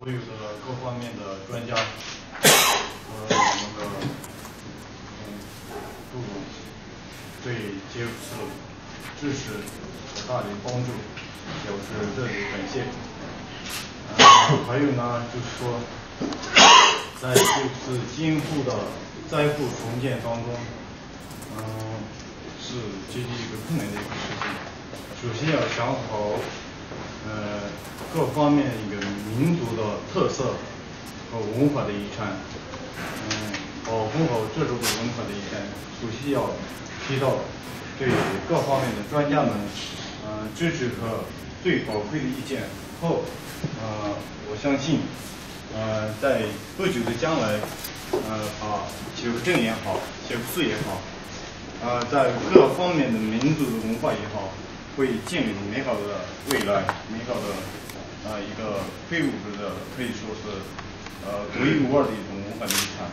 所有的各方面的专家和我们的杜总对杰普斯支持和大力帮助表示热烈感谢。还有呢，就是说，在这次今后的灾后重建当中，是极其一个困难的一个事情。首先要想好，各方面一个民族的特色和文化的遗产，保护好这种的文化的遗产，首先要提到对各方面的专家们，支持和最宝贵的意见后，我相信，在不久的将来，杰普镇也好，杰普斯也好，在各方面的民族的文化也好，会建立美好的未来，美好的一个非物质的，可以说是独一无二的一种文化的遗产。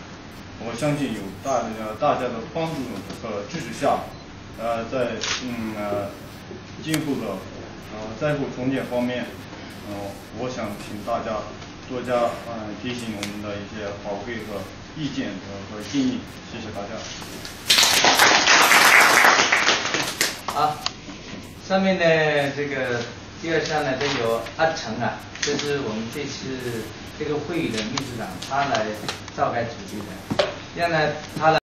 我相信有大家的帮助和支持下，在今后的灾后重建方面，我想请大家多加提醒我们的一些宝贵和意见和建议，谢谢大家。好，上面呢这个第二项呢都由阿成啊，这是我们这次这个会议的秘书长，他来召开主席的。这样呢，他来。